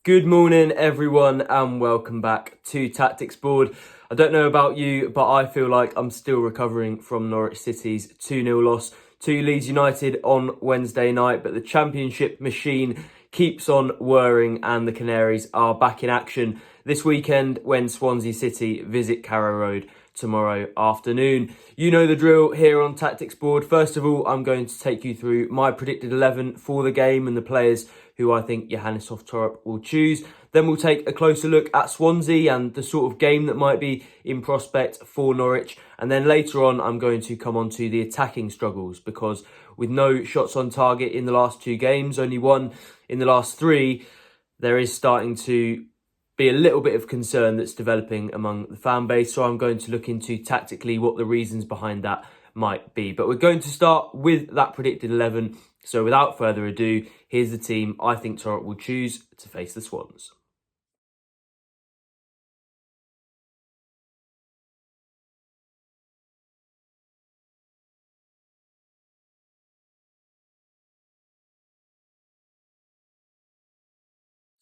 Good morning, everyone, and welcome back to Tactics Board. I don't know about you, but I feel like I'm still recovering from Norwich City's 2-0 loss to Leeds United on Wednesday night, but the Championship machine keeps on whirring and the Canaries are back in action this weekend when Swansea City visit Carrow Road tomorrow afternoon. You know the drill here on Tactics Board. First of all, I'm going to take you through my predicted 11 for the game and the players who I think Johannes Torp will choose. Then we'll take a closer look at Swansea and the sort of game that might be in prospect for Norwich. And then later on, I'm going to come on to the attacking struggles, because with no shots on target in the last two games, only one in the last three, there is starting to be a little bit of concern that's developing among the fan base. So I'm going to look into tactically what the reasons behind that might be. But we're going to start with that predicted 11. So without further ado, here's the team I think Torp will choose to face the Swans.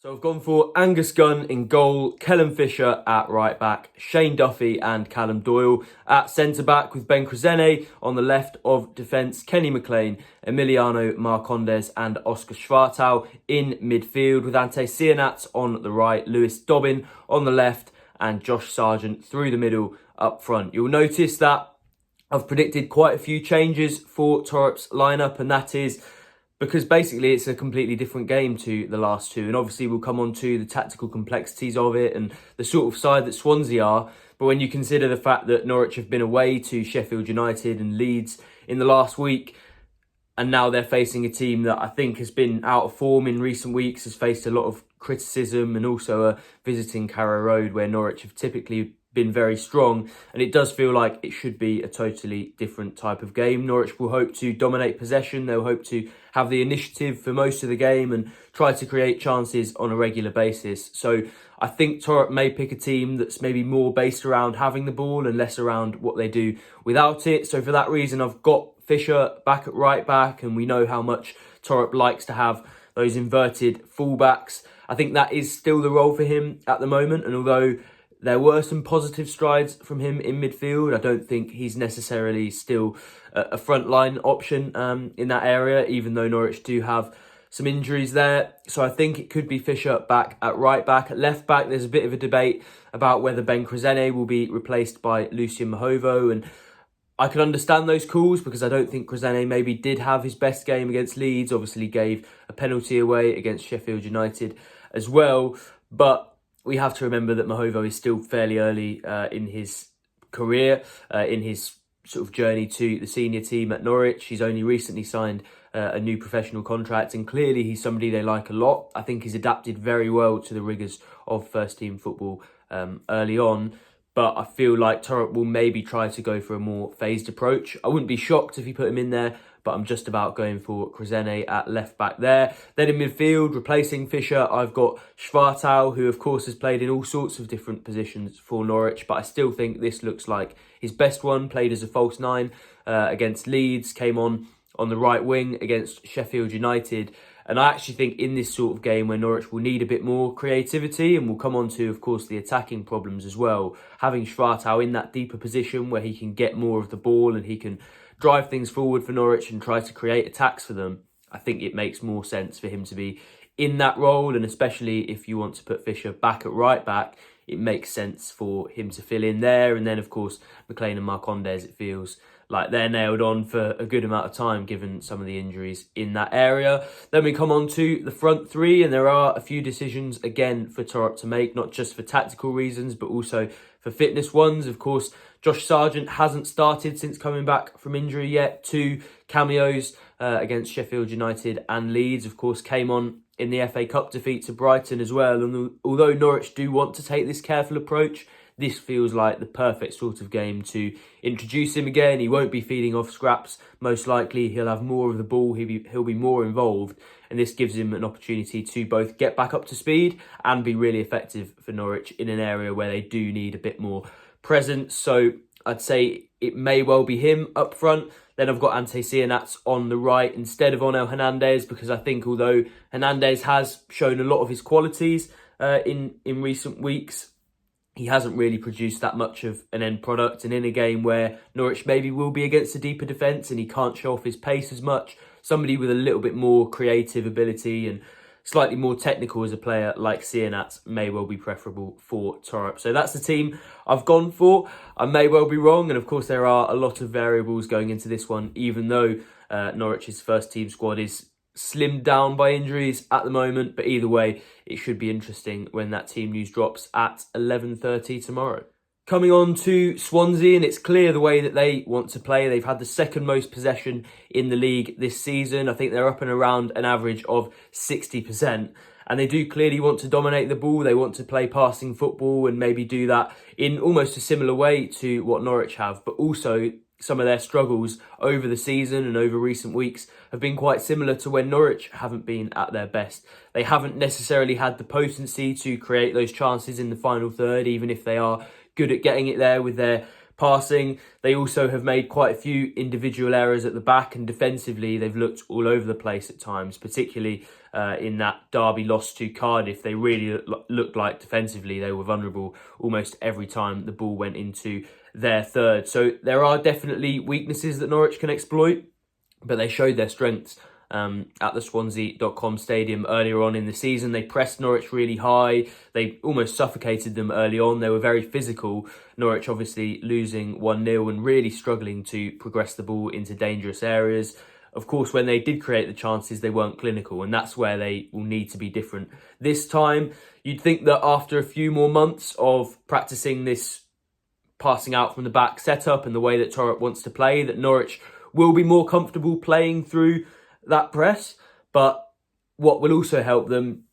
So I've gone for Angus Gunn in goal, Kellen Fisher at right back, Shane Duffy and Callum Doyle at centre back, with Ben Krezene on the left of defence, Kenny McLean, Emiliano Marcondes and Oscar Schwartau in midfield, with Ante Sienats on the right, Lewis Dobbin on the left and Josh Sargent through the middle up front. You'll notice that I've predicted quite a few changes for Torp's lineup, and that is because basically it's a completely different game to the last two. And obviously we'll come on to the tactical complexities of it and the sort of side that Swansea are. But when you consider the fact that Norwich have been away to Sheffield United and Leeds in the last week, and now they're facing a team that I think has been out of form in recent weeks, has faced a lot of criticism, and also visiting Carrow Road where Norwich have typically been very strong, and it does feel like it should be a totally different type of game. Norwich will hope to dominate possession. They'll hope to have the initiative for most of the game and try to create chances on a regular basis. So I think Torp may pick a team that's maybe more based around having the ball and less around what they do without it. So for that reason, I've got Fisher back at right back, and we know how much Torp likes to have those inverted fullbacks. I think that is still the role for him at the moment, and although there were some positive strides from him in midfield, I don't think he's necessarily still a frontline option in that area, even though Norwich do have some injuries there. So I think it could be Fisher back at right back. At left back, there's a bit of a debate about whether Ben Krezene will be replaced by Lucien Mahovo, and I can understand those calls because I don't think Krezene maybe did have his best game against Leeds. Obviously gave a penalty away against Sheffield United as well, but we have to remember that Mahovo is still fairly early in his career, in his sort of journey to the senior team at Norwich. He's only recently signed a new professional contract, and clearly he's somebody they like a lot. I think he's adapted very well to the rigours of first team football early on, but I feel like Torp will maybe try to go for a more phased approach. I wouldn't be shocked if he put him in there, but I'm just about going for Krezene at left back there. Then in midfield, replacing Fisher, I've got Schwartau, who of course has played in all sorts of different positions for Norwich, but I still think this looks like his best one. Played as a false nine against Leeds, came on the right wing against Sheffield United. And I actually think in this sort of game where Norwich will need a bit more creativity, and we'll come on to, of course, the attacking problems as well, having Schwartau in that deeper position where he can get more of the ball and he can drive things forward for Norwich and try to create attacks for them, I think it makes more sense for him to be in that role. And especially if you want to put Fisher back at right back, it makes sense for him to fill in there. And then, of course, McLean and Marcondes, it feels like they're nailed on for a good amount of time, given some of the injuries in that area. Then we come on to the front three, and there are a few decisions, again, for Torp to make, not just for tactical reasons, but also for fitness ones. Of course, Josh Sargent hasn't started since coming back from injury yet. 2 cameos against Sheffield United and Leeds. Of course, came on in the FA Cup defeat to Brighton as well. And although Norwich do want to take this careful approach, this feels like the perfect sort of game to introduce him again. He won't be feeding off scraps, most likely. He'll have more of the ball, he'll be more involved, and this gives him an opportunity to both get back up to speed and be really effective for Norwich in an area where they do need a bit more presence. So I'd say it may well be him up front. Then I've got Ante Cianats on the right instead of Onel Hernandez, because I think although Hernandez has shown a lot of his qualities in recent weeks, he hasn't really produced that much of an end product. And in a game where Norwich maybe will be against a deeper defence and he can't show off his pace as much, somebody with a little bit more creative ability and slightly more technical as a player like Cianats may well be preferable for Torup. So that's the team I've gone for. I may well be wrong, and of course there are a lot of variables going into this one, even though Norwich's first team squad is slimmed down by injuries at the moment. But either way, it should be interesting when that team news drops at 11:30 tomorrow. Coming on to Swansea, and it's clear the way that they want to play. They've had the second most possession in the league this season. I think they're up and around an average of 60%. And they do clearly want to dominate the ball. They want to play passing football and maybe do that in almost a similar way to what Norwich have. But also, some of their struggles over the season and over recent weeks have been quite similar to when Norwich haven't been at their best. They haven't necessarily had the potency to create those chances in the final third, even if they are good at getting it there with their passing. They also have made quite a few individual errors at the back, and defensively they've looked all over the place at times, particularly in that derby loss to Cardiff. They really looked like defensively they were vulnerable almost every time the ball went into their third. So there are definitely weaknesses that Norwich can exploit, but they showed their strengths at the Swansea.com stadium earlier on in the season. They pressed Norwich really high. They almost suffocated them early on. They were very physical. Norwich obviously losing 1-0 and really struggling to progress the ball into dangerous areas. Of course, when they did create the chances, they weren't clinical, and that's where they will need to be different this time. You'd think that after a few more months of practicing this passing out from the back setup and the way that Torup wants to play, that Norwich will be more comfortable playing through that press. But what will also help them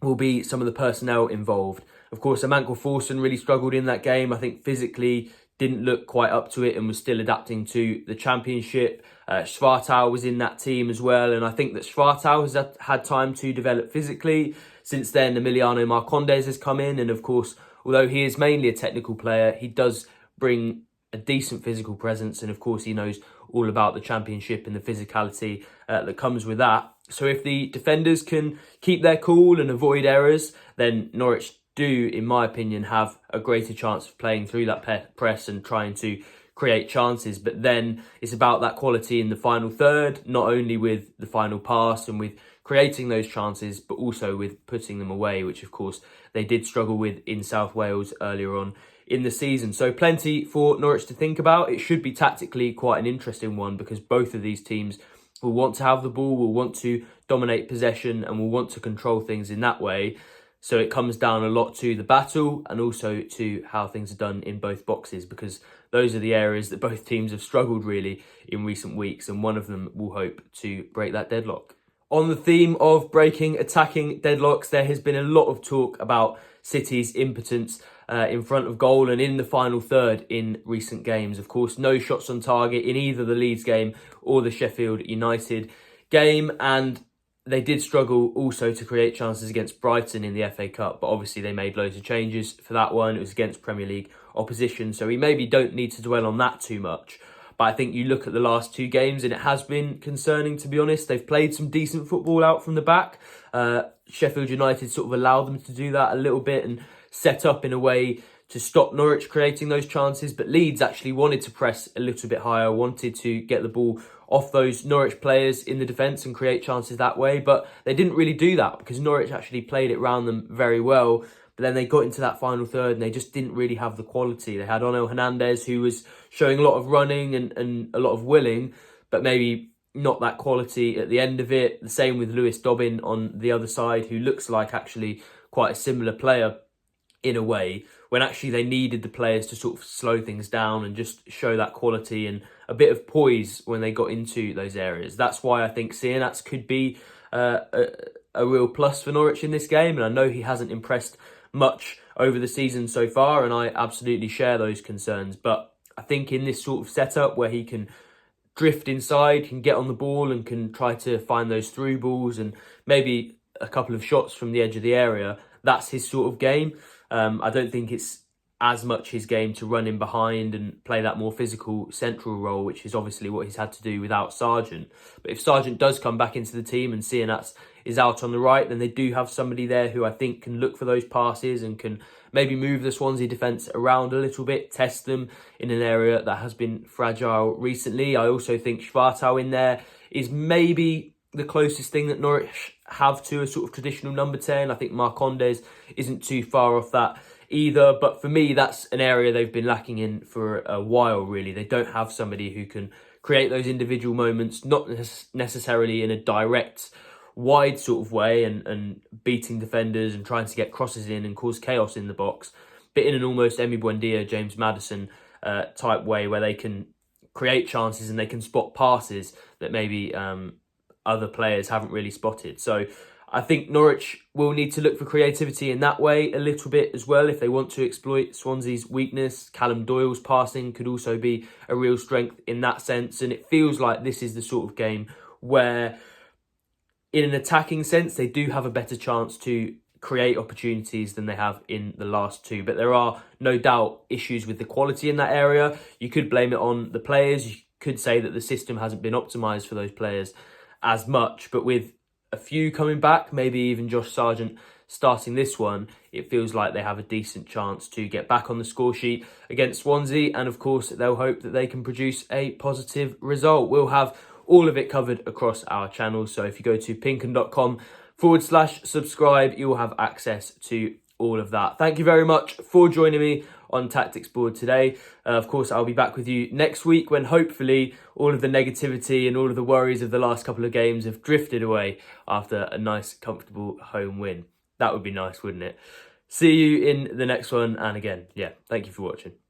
will be some of the personnel involved. Of course, Amankel Forson really struggled in that game. I think physically didn't look quite up to it and was still adapting to the Championship. Schwartau was in that team as well, and I think that Schwartau has had time to develop physically. Since then, Emiliano Marcondes has come in, and of course, although he is mainly a technical player, he does bring a decent physical presence, and of course he knows all about the Championship and the physicality that comes with that. So if the defenders can keep their cool and avoid errors, then Norwich do, in my opinion, have a greater chance of playing through that press and trying to create chances. But then it's about that quality in the final third, not only with the final pass and with creating those chances, but also with putting them away, which of course they did struggle with in South Wales earlier on in the season. So plenty for Norwich to think about. It should be tactically quite an interesting one, because both of these teams will want to have the ball, will want to dominate possession, and will want to control things in that way. So it comes down a lot to the battle and also to how things are done in both boxes, because those are the areas that both teams have struggled really in recent weeks, and one of them will hope to break that deadlock. On the theme of breaking attacking deadlocks, there has been a lot of talk about City's impotence in front of goal and in the final third in recent games. Of course, no shots on target in either the Leeds game or the Sheffield United game, and they did struggle also to create chances against Brighton in the FA Cup, but obviously they made loads of changes for that one. It was against Premier League opposition, so we maybe don't need to dwell on that too much. But I think you look at the last two games and it has been concerning, to be honest. They've played some decent football out from the back. Sheffield United sort of allowed them to do that a little bit and set up in a way to stop Norwich creating those chances. But Leeds actually wanted to press a little bit higher, wanted to get the ball off those Norwich players in the defence and create chances that way. But they didn't really do that because Norwich actually played it round them very well. But then they got into that final third and they just didn't really have the quality. They had Onel Hernandez, who was showing a lot of running and a lot of willing, but maybe not that quality at the end of it. The same with Lewis Dobbin on the other side, who looks like actually quite a similar player in a way, when actually they needed the players to sort of slow things down and just show that quality and a bit of poise when they got into those areas. That's why I think Cianats could be a real plus for Norwich in this game. And I know he hasn't impressed much over the season so far, and I absolutely share those concerns. But I think in this sort of setup where he can drift inside, can get on the ball and can try to find those through balls and maybe a couple of shots from the edge of the area, that's his sort of game. I don't think it's as much his game to run in behind and play that more physical central role, which is obviously what he's had to do without Sargent. But if Sargent does come back into the team and Seaman is out on the right, then they do have somebody there who I think can look for those passes and can maybe move the Swansea defence around a little bit, test them in an area that has been fragile recently. I also think Schwartau in there is maybe the closest thing that Norwich have to a sort of traditional number 10. I think Marcondes isn't too far off that either, but for me that's an area they've been lacking in for a while really. They don't have somebody who can create those individual moments, not necessarily in a direct wide sort of way and beating defenders and trying to get crosses in and cause chaos in the box, but in an almost Emi Buendia, James Maddison type way where they can create chances and they can spot passes that maybe other players haven't really spotted. So I think Norwich will need to look for creativity in that way a little bit as well if they want to exploit Swansea's weakness. Callum Doyle's passing could also be a real strength in that sense, and it feels like this is the sort of game where in an attacking sense they do have a better chance to create opportunities than they have in the last two. But there are no doubt issues with the quality in that area. You could blame it on the players. You could say that the system hasn't been optimised for those players as much, but with a few coming back, maybe even Josh Sargent starting this one, it feels like they have a decent chance to get back on the score sheet against Swansea, and of course they'll hope that they can produce a positive result. We'll have all of it covered across our channel, so if you go to pinkun.com/subscribe, you'll have access to all of that. Thank you very much for joining me on Tactics Board today. Of course, I'll be back with you next week when hopefully all of the negativity and all of the worries of the last couple of games have drifted away after a nice, comfortable home win. That would be nice, wouldn't it? See you in the next one. And again, yeah, thank you for watching.